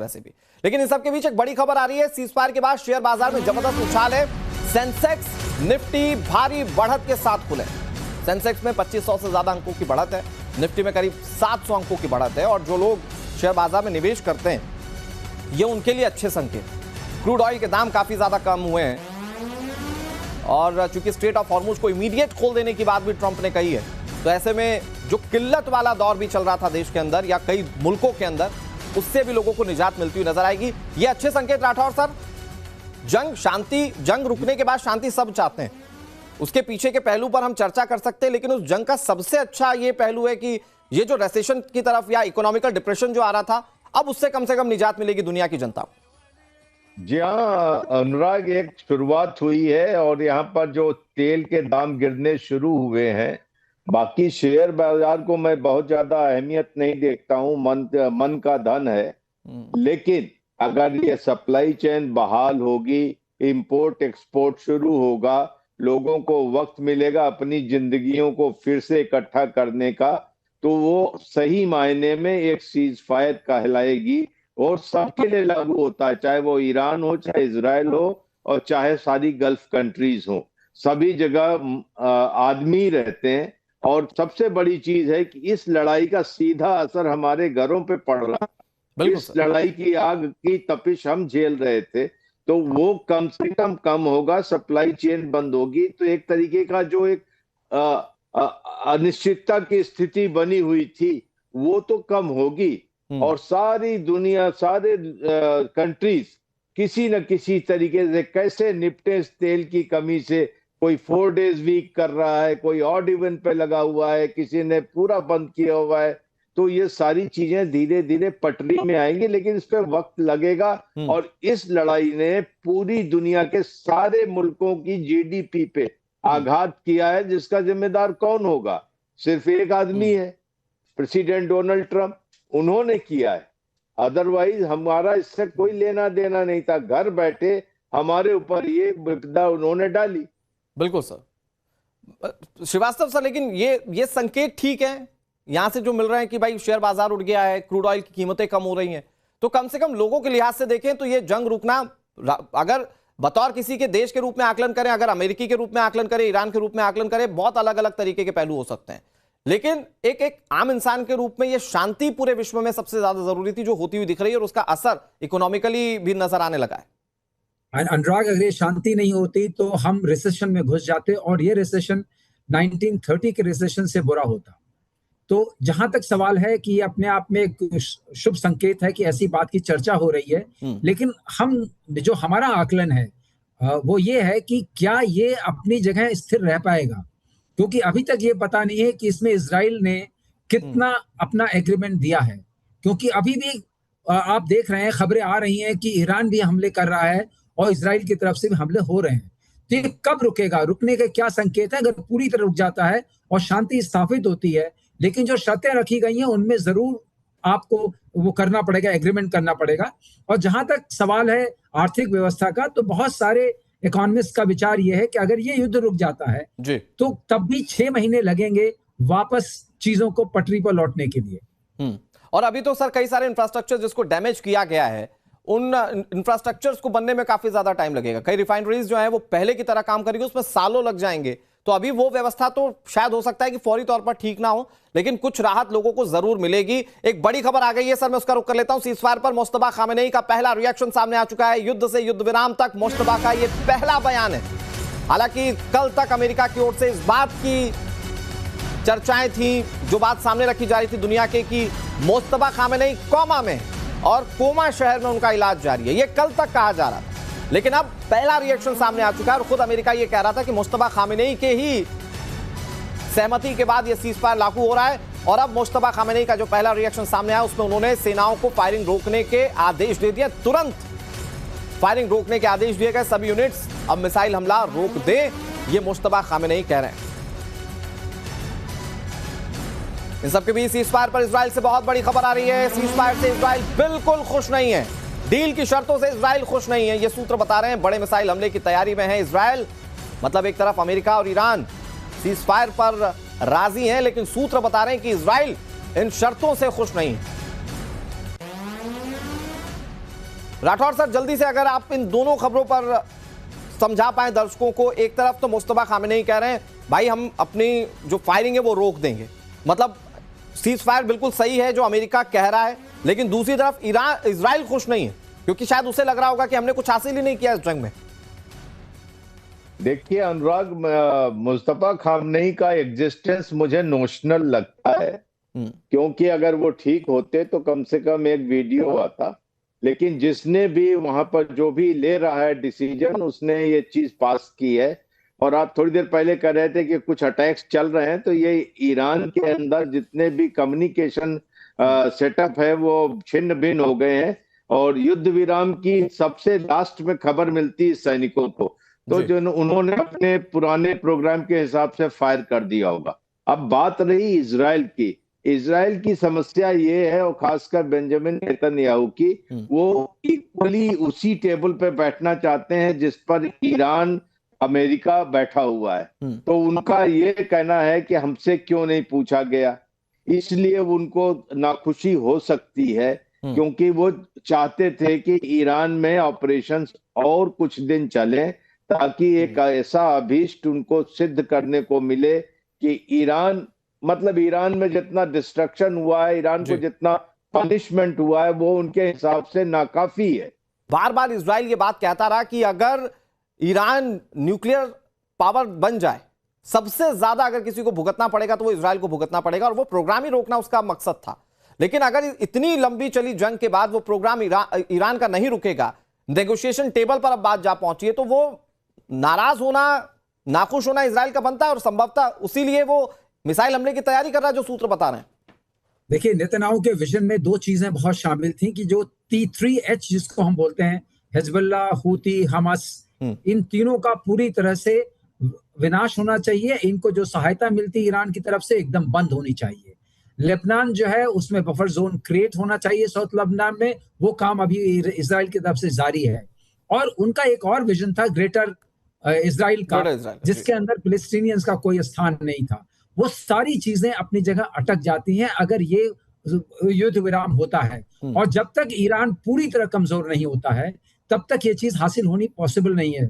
वैसे भी। लेकिन इन सब के बीच एक बड़ी खबर आ रही है, सीज फायर के बाद शेयर बाजार में जबरदस्त उछाल है। सेंसेक्स निफ्टी भारी बढ़त के साथ खुले। सेंसेक्स में 2500 से ज्यादा अंकों की बढ़त है, निफ्टी में करीब 700 अंकों की बढ़त है। और जो लोग शेयर बाजार में निवेश करते हैं ये उनके लिए अच्छे संकेत। क्रूड ऑयल के दाम काफी ज्यादा कम हुए हैं और चूंकि स्ट्रेट ऑफ हॉर्मुज को इमीडिएट खोल देने की बात भी ट्रंप ने कही है, तो ऐसे में जो किल्लत वाला दौर भी चल रहा था देश के अंदर या कई मुल्कों के अंदर, उससे भी लोगों को निजात मिलती हुई नजर आएगी। ये अच्छे संकेत राठौर सर। जंग रुकने के बाद शांति सब चाहते हैं, उसके पीछे के पहलू पर हम चर्चा कर सकते हैं, लेकिन उस जंग का सबसे अच्छा ये पहलू है कि ये जो रेसेशन की तरफ या इकोनॉमिकल डिप्रेशन जो आ रहा था, अब उससे कम से कम निजात मिलेगी दुनिया की जनता को। जी हाँ अनुराग, एक शुरुआत हुई है और यहाँ पर जो तेल के दाम गिरने शुरू हुए हैं, बाकी शेयर बाजार को मैं बहुत ज्यादा अहमियत नहीं देखता हूँ, मन का धन है। लेकिन अगर ये सप्लाई चेन बहाल होगी, इंपोर्ट एक्सपोर्ट शुरू होगा, लोगों को वक्त मिलेगा अपनी जिंदगियों को फिर से इकट्ठा करने का, तो वो सही मायने में एक सीज फायर कहलाएगी और सबके लिए लागू होता है, चाहे वो ईरान हो, चाहे इजराइल हो और चाहे सारी गल्फ कंट्रीज हो। सभी जगह आदमी रहते हैं और सबसे बड़ी चीज है कि इस लड़ाई का सीधा असर हमारे घरों पे पड़ रहा है। इस लड़ाई की आग की तपिश हम झेल रहे थे, तो वो कम से कम होगा, सप्लाई चेन बंद होगी, तो एक तरीके का जो एक अनिश्चितता की स्थिति बनी हुई थी वो तो कम होगी और सारी दुनिया, सारे कंट्रीज किसी न किसी तरीके से कैसे निपटे इस तेल की कमी से। कोई 4 डेज वीक कर रहा है, कोई ऑड इवेंट पे लगा हुआ है, किसी ने पूरा बंद किया हुआ है। तो ये सारी चीजें धीरे धीरे पटरी में आएंगी, लेकिन इस पे वक्त लगेगा। और इस लड़ाई ने पूरी दुनिया के सारे मुल्कों की जीडीपी पे आघात किया है, जिसका जिम्मेदार कौन होगा? सिर्फ एक आदमी है, प्रेसिडेंट डोनाल्ड ट्रंप। उन्होंने किया है, अदरवाइज हमारा इससे कोई लेना देना नहीं था। घर बैठे हमारे ऊपर ये विपदा उन्होंने डाली। बिल्कुल सर, श्रीवास्तव सर, लेकिन ये संकेत ठीक है यहां से जो मिल रहे हैं कि भाई शेयर बाजार उठ गया है, क्रूड ऑयल की कीमतें कम हो रही हैं, तो कम से कम लोगों के लिहाज से देखें तो ये जंग रुकना, अगर बतौर किसी के देश के रूप में आकलन करें, अगर अमेरिकी के रूप में आकलन करें, ईरान के रूप में आकलन करें, बहुत अलग अलग तरीके के पहलू हो सकते हैं, लेकिन एक आम इंसान के रूप में ये शांति पूरे विश्व में सबसे ज्यादा जरूरी थी, जो होती हुई दिख रही है और उसका असर इकोनॉमिकली भी नजर आने लगा है। अनुराग, अगर ये शांति नहीं होती तो हम रिसेशन में घुस जाते और ये रिसेशन 1930 के रिसेशन से बुरा होता। तो जहां तक सवाल है कि ये अपने आप में एक शुभ संकेत है कि ऐसी बात की चर्चा हो रही है, लेकिन हम जो हमारा आकलन है वो ये है कि क्या ये अपनी जगह स्थिर रह पाएगा, क्योंकि अभी तक ये पता नहीं है कि इसमें इजराइल ने कितना अपना एग्रीमेंट दिया है। क्योंकि अभी भी आप देख रहे हैं, खबरें आ रही हैं कि ईरान भी हमले कर रहा है और इजराइल की तरफ से भी हमले हो रहे हैं। तो ये कब रुकेगा? रुकने के क्या संकेत है? अगर पूरी तरह रुक जाता है और शांति स्थापित होती है, लेकिन जो शर्तें रखी गई हैं उनमें जरूर आपको वो करना पड़ेगा, एग्रीमेंट करना पड़ेगा। और जहां तक सवाल है आर्थिक व्यवस्था का, तो बहुत सारे इकोनॉमिस्ट का विचार यह है कि अगर ये युद्ध रुक जाता है तो तब भी 6 महीने लगेंगे वापस चीजों को पटरी पर लौटने के लिए। और अभी तो सर कई सारे इंफ्रास्ट्रक्चर जिसको डैमेज किया गया है, उन इंफ्रास्ट्रक्चर्स को बनने में काफी ज्यादा टाइम लगेगा। कई रिफाइनरीज जो है वो पहले की तरह काम करेगी, उसमें सालों लग जाएंगे। तो अभी वो व्यवस्था तो शायद हो सकता है कि फौरी तौर पर ठीक ना हो, लेकिन कुछ राहत लोगों को जरूर मिलेगी। एक बड़ी खबर आ गई है सर, मैं उसका रुख कर लेता हूं। सीजफायर पर मुस्तफा खामेनेई का पहला रिएक्शन सामने आ चुका है। युद्ध से युद्ध विराम तक मुस्तफा का यह पहला बयान है। हालांकि कल तक अमेरिका की ओर से इस बात की चर्चाएं थी, जो बात सामने रखी जा रही थी दुनिया के, कि मुस्तफा खामेनेई कोमा में और कोमा शहर में उनका इलाज जारी है। यह कल तक कहा जा रहा था, लेकिन अब पहला रिएक्शन सामने आ चुका है और खुद अमेरिका यह कह रहा था कि मुस्तफा खामेनेई के ही सहमति के बाद यह सीजफायर लागू हो रहा है। और अब मुस्तफा खामेनेई का जो पहला रिएक्शन सामने आया उसमें उन्होंने सेनाओं को फायरिंग रोकने के आदेश दे दिए। तुरंत फायरिंग रोकने के आदेश दिए गए, सभी यूनिट्स अब मिसाइल हमला रोक दें, यह मुस्तफा खामेनेई कह रहे हैं। इन सबके बीच सीजफायर पर इजराइल से बहुत बड़ी खबर आ रही है। सीजफायर से इजराइल बिल्कुल खुश नहीं है, डील की शर्तों से इजराइल खुश नहीं है। ये सूत्र बता रहे हैं बड़े मिसाइल हमले की तैयारी में है इजराइल। मतलब एक तरफ अमेरिका और ईरान सीजफायर पर राजी हैं, लेकिन सूत्र बता रहे हैं कि इजराइल इन शर्तों से खुश नहीं है। राठौर सर, जल्दी से अगर आप इन दोनों खबरों पर समझा पाए दर्शकों को। एक तरफ तो मुस्तफा खामेनेई कह रहे हैं भाई हम अपनी जो फायरिंग है वो रोक देंगे, मतलब सीज फायर बिल्कुल सही है जो अमेरिका कह रहा है, लेकिन दूसरी तरफ इजराइल खुश नहीं है क्योंकि शायद उसे लग रहा होगा कि हमने कुछ हासिल ही नहीं किया इस जंग में। देखिए अनुराग, मुस्तफा खामनेई का एग्जिस्टेंस मुझे नोशनल लगता है, क्योंकि अगर वो ठीक होते तो कम से कम एक वीडियो आता। लेकिन जिसने भी वहां पर जो भी ले रहा है डिसीजन, उसने ये चीज पास की है। और आप थोड़ी देर पहले कह रहे थे कि कुछ अटैक्स चल रहे हैं, तो ये ईरान के अंदर जितने भी कम्युनिकेशन सेटअप है वो छिन्न भिन्न हो गए हैं, और युद्ध विराम की सबसे लास्ट में खबर मिलती है सैनिकों को, तो जो उन्होंने अपने पुराने प्रोग्राम के हिसाब से फायर कर दिया होगा। अब बात रही इजराइल की समस्या ये है, और खासकर बेंजामिन नेतन्याहू की, वो इक्वली उसी टेबल पे बैठना चाहते हैं जिस पर ईरान अमेरिका बैठा हुआ है। तो उनका ये कहना है कि हमसे क्यों नहीं पूछा गया, इसलिए उनको नाखुशी हो सकती है, क्योंकि वो चाहते थे कि ईरान में ऑपरेशंस और कुछ दिन चले, ताकि एक ऐसा अभीष्ट उनको सिद्ध करने को मिले कि ईरान में जितना डिस्ट्रक्शन हुआ है, ईरान को जितना पनिशमेंट हुआ है, वो उनके हिसाब से नाकाफी है। बार बार इजराइल ये बात कहता रहा कि अगर ईरान न्यूक्लियर पावर बन जाए, सबसे ज्यादा अगर किसी को भुगतना पड़ेगा तो वो इजराइल को भुगतना पड़ेगा, और वो प्रोग्राम ही रोकना उसका मकसद था। लेकिन अगर इतनी लंबी चली जंग के बाद वो प्रोग्राम ईरान का नहीं रुकेगा, नेगोशिएशन टेबल पर अब बात जा पहुंची है, तो वो नाराज होना, नाखुश होना इजराइल का बनता है, और संभवतः उसी लिए वो मिसाइल हमले की तैयारी कर रहा है, जो सूत्र बता रहे हैं। देखिए, नेतन्याहू के विजन में दो चीजें बहुत शामिल थी कि जो T3H जिसको हम बोलते हैं, हिजबुल्लाह, हूती, हमास, इन तीनों का पूरी तरह से विनाश होना चाहिए। इनको जो सहायता मिलती ईरान की तरफ से एकदम बंद होनी चाहिए। लेबनान जो है उसमें बफर जोन क्रिएट होना चाहिए साउथ लेबनान में, वो काम अभी इजराइल की तरफ से जारी है। और उनका एक और विजन था ग्रेटर इजराइल का, जिसके अंदर फिलिस्तीनियंस का कोई स्थान नहीं था। वो सारी चीजें अपनी जगह अटक जाती हैं अगर ये युद्ध विराम होता है, और जब तक ईरान पूरी तरह कमजोर नहीं होता है तब तक ये चीज हासिल होनी पॉसिबल नहीं है।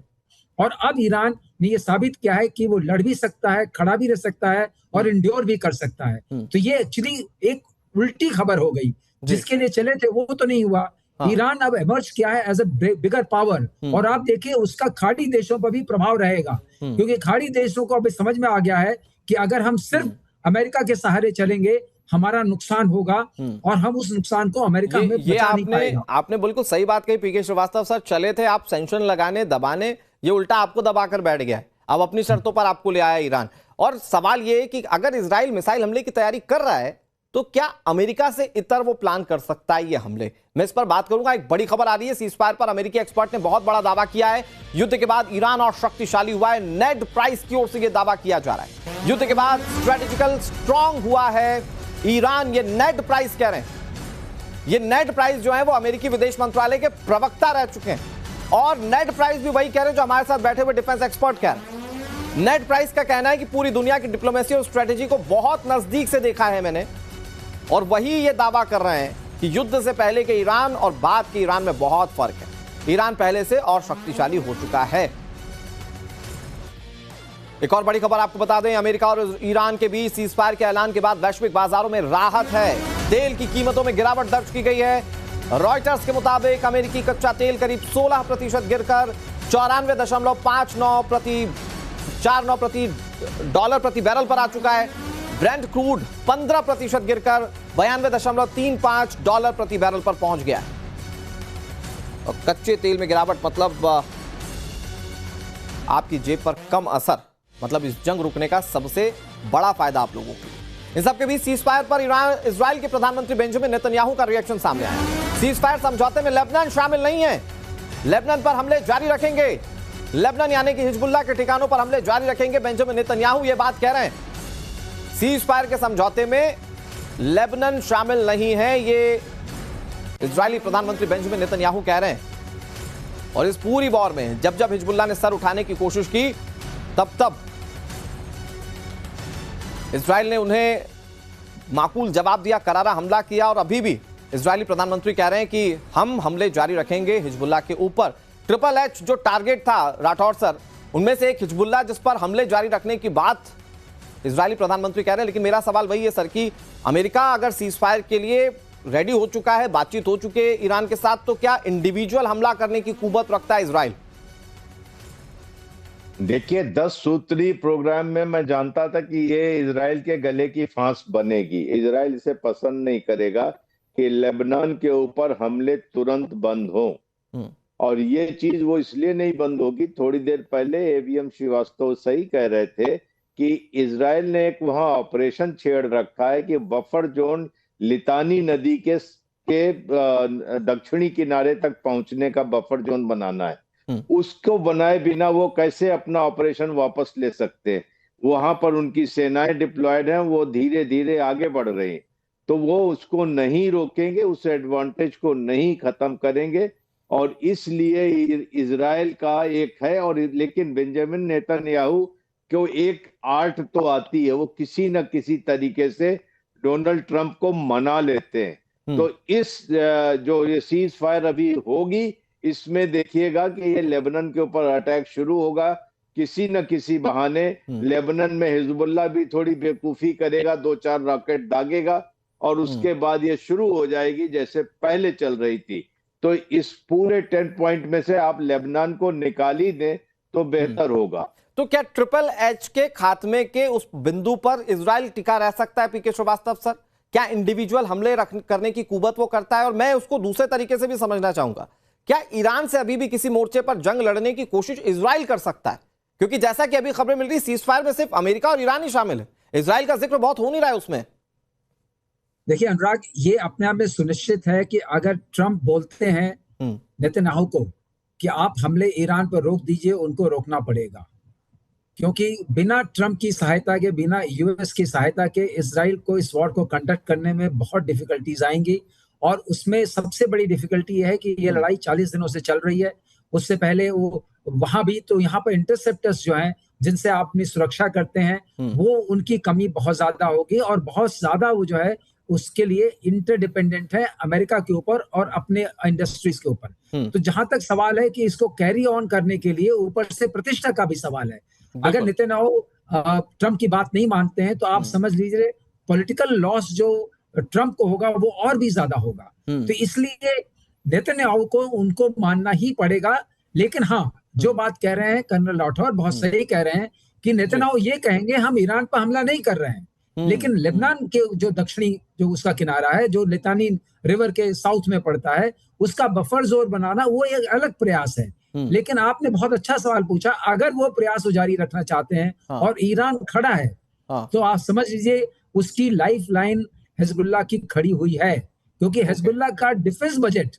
और अब ईरान ने ये साबित किया है कि वो लड़ भी सकता है, खड़ा भी रह सकता है, और इंड्योर भी कर सकता है। तो ये एक्चुअली एक उल्टी खबर हो गई, जिसके लिए चले थे वो तो नहीं हुआ। ईरान अब इमर्ज किया है एज ए बिगर पावर, और आप देखिए उसका खाड़ी देशों पर भी प्रभाव रहेगा, क्योंकि खाड़ी देशों को अभी समझ में आ गया है कि अगर हम सिर्फ अमेरिका के सहारे चलेंगे हमारा नुकसान होगा, और हम उस नुकसान को अमेरिका में बचा नहीं पाएगा। आपने बिल्कुल सही बात कही पीके श्रीवास्तव सर। चले थे आप सैंक्शन लगाने, दबाने, ये उल्टा आपको दबाकर बैठ गया है। अब अपनी शर्तों पर आपको ले आया ईरान। और सवाल ये है कि अगर इजराइल मिसाइल हमले की तैयारी कर रहा है, तो क्या अमेरिका से इतर वो प्लान कर सकता है ये हमले? मैं इस पर बात करूंगा। एक बड़ी खबर आ रही है, सीज फायर पर अमेरिकी एक्सपर्ट ने बहुत बड़ा दावा किया है। युद्ध के बाद ईरान और शक्तिशाली हुआ है, नेड प्राइस की ओर से यह दावा किया जा रहा है। युद्ध के बाद स्ट्रेटेजिकल स्ट्रांग हुआ है ईरान, ये नेड प्राइस कह रहे हैं। ये नेड प्राइस जो है वो अमेरिकी विदेश मंत्रालय के प्रवक्ता रह चुके हैं, और नेड प्राइस भी वही कह रहे हैं जो हमारे साथ बैठे हुए डिफेंस एक्सपर्ट कह रहे हैं। नेड प्राइस का कहना है कि पूरी दुनिया की डिप्लोमेसी और स्ट्रेटेजी को बहुत नजदीक से देखा है मैंने, और वही ये दावा कर रहे हैं कि युद्ध से पहले के ईरान और बाद के ईरान में बहुत फर्क है। ईरान पहले से और शक्तिशाली हो चुका है। एक और बड़ी खबर आपको बता दें, अमेरिका और ईरान के बीच सीज फायर के ऐलान के बाद वैश्विक बाजारों में राहत है। तेल की कीमतों में गिरावट दर्ज की गई है। रॉयटर्स के मुताबिक अमेरिकी कच्चा तेल करीब 16% गिरकर 94.59 प्रति डॉलर प्रति बैरल पर आ चुका है। ब्रेंट क्रूड 15% गिरकर 92.35 डॉलर प्रति बैरल पर पहुंच गया है। और कच्चे तेल में गिरावट मतलब आपकी जेब पर कम असर, मतलब इस जंग रुकने का सबसे बड़ा फायदा आप लोगों को। इन सबके बीच सीज फायर पर इजराइल के प्रधानमंत्री बेंजामिन नेतन्याहू का रिएक्शन सामने आया। सीज फायर समझौते में लेबनान शामिल नहीं है, लेबनान पर हमले जारी रखेंगे, लेबनान यानी कि हिजबुल्लाह के ठिकानों पर हमले जारी रखेंगे, बेंजामिन नेतन्याहू ये बात कह रहे हैं। सीज फायर के समझौते में लेबनान शामिल नहीं है, ये इजरायली प्रधानमंत्री बेंजामिन नेतन्याहू कह रहे हैं। और इस पूरी वॉर में जब जब हिजबुल्लाह ने सर उठाने की कोशिश की, तब इजराइल ने उन्हें माकूल जवाब दिया, करारा हमला किया, और अभी भी इजरायली प्रधानमंत्री कह रहे हैं कि हम हमले जारी रखेंगे हिजबुल्लाह के ऊपर। ट्रिपल एच जो टारगेट था राठौर सर, उनमें से एक हिजबुल्लाह जिस पर हमले जारी रखने की बात इजरायली प्रधानमंत्री कह रहे हैं। लेकिन मेरा सवाल वही है सर कि अमेरिका अगर सीज फायर के लिए रेडी हो चुका है, बातचीत हो चुकी है ईरान के साथ, तो क्या इंडिविजुअल हमला करने की कुव्वत रखता है इजराइल? देखिए, 10 सूत्री प्रोग्राम में मैं जानता था कि ये इजराइल के गले की फांस बनेगी। इजराइल इसे पसंद नहीं करेगा कि लेबनान के ऊपर हमले तुरंत बंद हो, और ये चीज वो इसलिए नहीं बंद होगी। थोड़ी देर पहले एवीएम श्रीवास्तव सही कह रहे थे कि इजराइल ने एक वहां ऑपरेशन छेड़ रखा है कि बफर जोन लितानी नदी के दक्षिणी किनारे तक पहुंचने का बफर जोन बनाना है। उसको बनाए बिना वो कैसे अपना ऑपरेशन वापस ले सकते हैं? वहां पर उनकी सेनाएं डिप्लॉयड हैं, वो धीरे धीरे आगे बढ़ रही हैं, तो वो उसको नहीं रोकेंगे, उस एडवांटेज को नहीं खत्म करेंगे। और इसलिए इजराइल का एक है, और लेकिन बेंजामिन नेतन्याहू को एक आर्ट तो आती है, वो किसी न किसी तरीके से डोनाल्ड ट्रंप को मना लेते हैं। तो इस जो ये सीज फायर अभी होगी, इसमें देखिएगा कि ये लेबनान के ऊपर अटैक शुरू होगा किसी न किसी बहाने। लेबनान में हिजबुल्लाह भी थोड़ी बेवकूफी करेगा, 2-4 रॉकेट दागेगा, और उसके बाद ये शुरू हो जाएगी जैसे पहले चल रही थी। तो इस पूरे 10 पॉइंट में से आप लेबनान को निकाल ही दें तो बेहतर होगा। तो क्या ट्रिपल एच के खात्मे के उस बिंदु पर इजराइल टिका रह सकता है पीके श्रीवास्तव सर? क्या इंडिविजुअल हमले करने की कुव्वत वो करता है? और मैं उसको दूसरे तरीके से भी समझना चाहूंगा, क्या ईरान से अभी भी किसी मोर्चे पर जंग लड़ने की कोशिश इजराइल कर सकता है? क्योंकि जैसा कि अभी खबरें मिल रही, सीज फायर में सिर्फ अमेरिका और ईरान ही शामिल है, इजराइल का जिक्र बहुत हो नहीं रहा है उसमें। देखिए अनुराग, ये अपने आप में सुनिश्चित है कि अगर ट्रंप बोलते हैं नेतन्याहू को कि आप हमले ईरान पर रोक दीजिए, उनको रोकना पड़ेगा, क्योंकि बिना ट्रंप की सहायता के, बिना यूएस की सहायता के इजराइल को इस वॉर को कंडक्ट करने में बहुत डिफिकल्टीज आएंगी। और उसमें सबसे बड़ी डिफिकल्टी यह है कि ये लड़ाई 40 दिनों से चल रही है। उससे पहले वो वहां भी, तो यहाँ पर इंटरसेप्टर्स जो हैं जिनसे आप अपनी सुरक्षा करते हैं, वो उनकी कमी बहुत ज्यादा होगी, और बहुत ज्यादा वो जो है उसके लिए इंटरडिपेंडेंट है अमेरिका के ऊपर और अपने इंडस्ट्रीज के ऊपर। तो जहां तक सवाल है कि इसको कैरी ऑन करने के लिए ऊपर से प्रतिष्ठा का भी सवाल है। अगर नेतन्याहू ट्रंप की बात नहीं मानते हैं तो आप समझ लीजिए पॉलिटिकल लॉस जो ट्रंप को होगा वो और भी ज्यादा होगा। तो इसलिए नेतन्याहू को उनको मानना ही पड़ेगा। लेकिन हाँ, जो बात कह रहे हैं कर्नल राठौर बहुत सही कह रहे हैं कि नेतन्याहू ये कहेंगे हम ईरान पर हमला नहीं कर रहे हैं, लेकिन लेबनान के जो दक्षिणी जो उसका किनारा है, जो लितानी रिवर के साउथ में पड़ता है, उसका बफर जोन बनाना वो एक अलग प्रयास है। लेकिन आपने बहुत अच्छा सवाल पूछा, अगर वो प्रयास जारी रखना चाहते हैं और ईरान खड़ा है, तो आप समझ लीजिए उसकी लाइफ लाइन हिजबुल्लाह की खड़ी हुई है, क्योंकि हिजबुल्लाह का डिफेंस बजट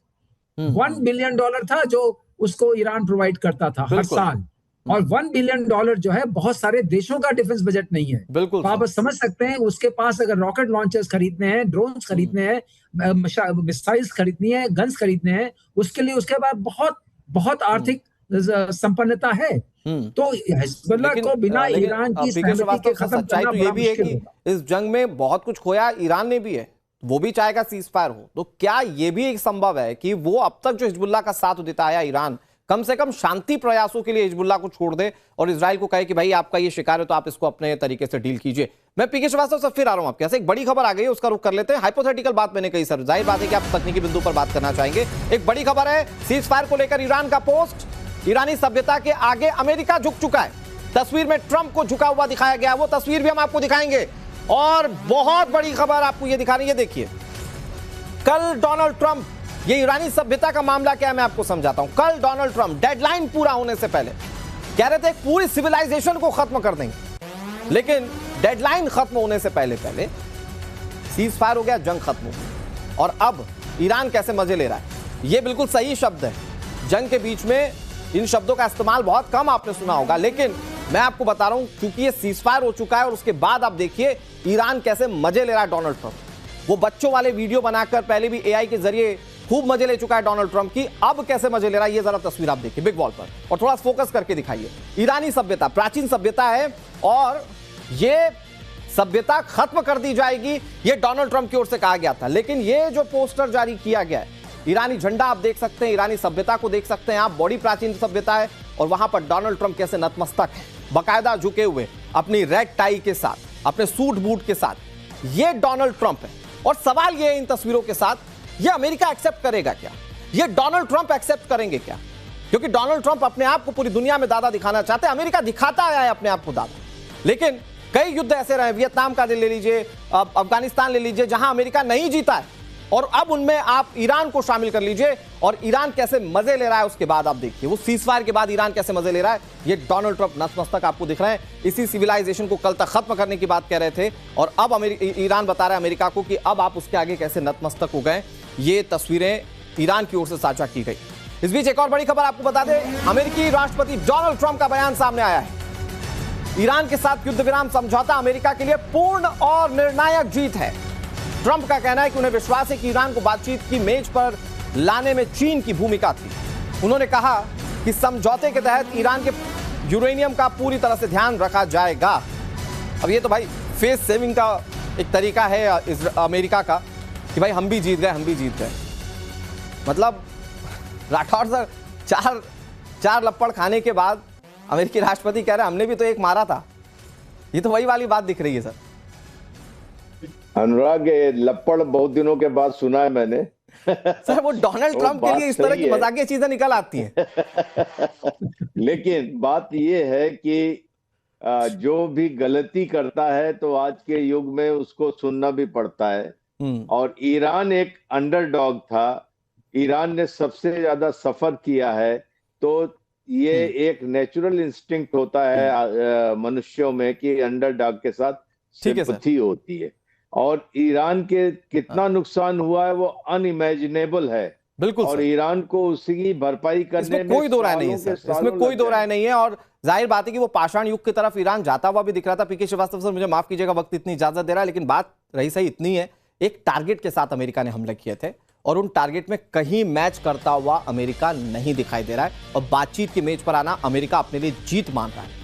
$1 बिलियन था जो उसको ईरान प्रोवाइड करता था हर साल, और $1 बिलियन जो है बहुत सारे देशों का डिफेंस बजट नहीं है। बिल्कुल, तो आप समझ सकते हैं उसके पास अगर रॉकेट लॉन्चर्स खरीदने हैं, ड्रोन्स खरीदने हैं, मिसाइल्स खरीदनी है, गन्स खरीदने हैं, उसके लिए उसके बाद बहुत बहुत आर्थिक संपन्नता है। तो हिजबुल्लाह को बिना ईरान की सहमति के खत्म करना ये भी है कि इस जंग में बहुत कुछ खोया ईरान ने भी है, वो भी चाहेगा सीज फायर हो। तो क्या ये भी एक संभव है कि वो अब तक जो हिजबुल्लाह का साथ देता आया ईरान, कम से कम शांति प्रयासों के लिए हिजबुल्लाह को छोड़ दे और इजराइल को कहे कि भाई आपका ये शिकार है तो आप इसको अपने तरीके से डील कीजिए? मैं पीके श्रीवास्तव से फिर आ रहा हूं आपके, एक बड़ी खबर आ गई है, उसका रुख कर लेते हैं। हाइपोथेटिकल बात मैंने कही सर, जाहिर बात है कि आप तकनीकी बिंदु पर बात करना चाहेंगे। एक बड़ी खबर है, सीज फायर को लेकर ईरान का पोस्ट, ईरानी सभ्यता के आगे अमेरिका झुक चुका है। तस्वीर में ट्रंप को झुका हुआ दिखाया गया, वो तस्वीर भी हम आपको दिखाएंगे। और बहुत बड़ी खबर आपको ये दिखा रही है, देखिए कल डोनाल्ड ट्रंप, ये ईरानी सभ्यता का मामला क्या है मैं आपको समझाता हूं। कल डोनाल्ड ट्रंप डेडलाइन पूरा होने से पहले कह रहे थे पूरी सिविलाइजेशन को खत्म कर देंगे, लेकिन डेडलाइन खत्म होने से पहले पहले सीज फायर हो गया, जंग खत्म हो गई। और अब ईरान कैसे मजे ले रहा है, ये बिल्कुल सही शब्द है। जंग के बीच में इन शब्दों का इस्तेमाल बहुत कम आपने सुना होगा, लेकिन मैं आपको बता रहा हूं क्योंकि ये सीज फायर हो चुका है और उसके बाद आप देखिए ईरान कैसे मजे ले रहा है डोनाल्ड ट्रंप। वो बच्चों वाले वीडियो बनाकर पहले भी एआई के जरिए खूब मजे ले चुका है डोनाल्ड ट्रंप की, अब कैसे मजे ले रहा है ये जरा तस्वीर आप देखिए बिग वॉल पर, और थोड़ा फोकस करके दिखाइए। ईरानी सभ्यता प्राचीन सभ्यता है और ये सभ्यता खत्म कर दी जाएगी, यह डोनाल्ड ट्रंप की ओर से कहा गया था। लेकिन यह जो पोस्टर जारी किया गया है, ईरानी झंडा आप देख सकते हैं, ईरानी सभ्यता को देख सकते हैं आप, बड़ी प्राचीन सभ्यता है, और वहां पर डोनाल्ड ट्रंप कैसे नतमस्तक है, बाकायदा झुके हुए, अपनी रेड टाई के साथ, अपने सूट बूट के साथ। यह डोनाल्ड ट्रंप है। और सवाल यह है इन तस्वीरों के साथ, यह अमेरिका एक्सेप्ट करेगा क्या? यह डोनाल्ड ट्रंप एक्सेप्ट करेंगे क्या? क्योंकि डोनाल्ड ट्रंप अपने आप को पूरी दुनिया में दादा दिखाना चाहते हैं। अमेरिका दिखाता आया है अपने आप को दादा, लेकिन कई युद्ध ऐसे रहे, वियतनाम का ले लीजिए, अफगानिस्तान ले लीजिए, जहां अमेरिका नहीं जीता है, और अब उनमें आप ईरान को शामिल कर लीजिए, और ईरान कैसे मजे ले रहा है उसके बाद आप देखिए, वो सीजफायर के बाद ईरान कैसे मजे ले रहा है। ये डोनाल्ड ट्रंप नतमस्तक आपको दिख रहे हैं। इसी सिविलाइजेशन को कल तक खत्म करने की बात कह रहे थे, और अब ईरान बता रहा है अमेरिका को कि अब आप उसके आगे कैसे नतमस्तक हो गए। ये तस्वीरें ईरान की ओर से साझा की गई। इस बीच एक और बड़ी खबर आपको बता दें, अमेरिकी राष्ट्रपति डोनाल्ड ट्रंप का बयान सामने आया है। ईरान के साथ युद्ध विराम समझौता अमेरिका के लिए पूर्ण और निर्णायक जीत है। ट्रंप का कहना है कि उन्हें विश्वास है कि ईरान को बातचीत की मेज पर लाने में चीन की भूमिका थी। उन्होंने कहा कि समझौते के तहत ईरान के यूरेनियम का पूरी तरह से ध्यान रखा जाएगा। अब ये तो भाई फेस सेविंग का एक तरीका है अमेरिका का कि भाई हम भी जीत गए। मतलब राठौर सर चार लपड़ खाने के बाद अमेरिकी राष्ट्रपति कह रहे हैं हमने भी तो एक मारा था। ये तो वही वाली बात दिख रही है सर। अनुराग, ये लपड़ बहुत दिनों के बाद सुना है मैंने। सर वो डोनाल्ड ट्रंप के लिए इस तरह की मजाकिया चीजें निकल आती हैं। लेकिन बात ये है कि जो भी गलती करता है तो आज के युग में उसको सुनना भी पड़ता है। और ईरान एक अंडरडॉग था, ईरान ने सबसे ज्यादा सफर किया है, तो ये एक नेचुरल इंस्टिंक्ट होता है मनुष्यों में कि अंडरडॉग के साथ सिंपैथी होती है। और ईरान के कितना नुकसान हुआ है वो अनइमेजिनेबल है। बिल्कुल। और ईरान को उसकी भरपाई करने में कोई दो राय नहीं है सर, इसमें कोई दो राय नहीं है। और जाहिर बात है कि वो पाषाण युग की तरफ ईरान जाता हुआ भी दिख रहा था। पीके श्रीवास्तव सर मुझे माफ कीजिएगा, वक्त इतनी इजाजत दे रहा है, लेकिन बात रही सही इतनी है, एक टारगेट के साथ अमेरिका ने हमले किए थे, और उन टारगेट में कहीं मैच करता हुआ अमेरिका नहीं दिखाई दे रहा है, और बातचीत की मेज पर आना अमेरिका अपने लिए जीत मान रहा है।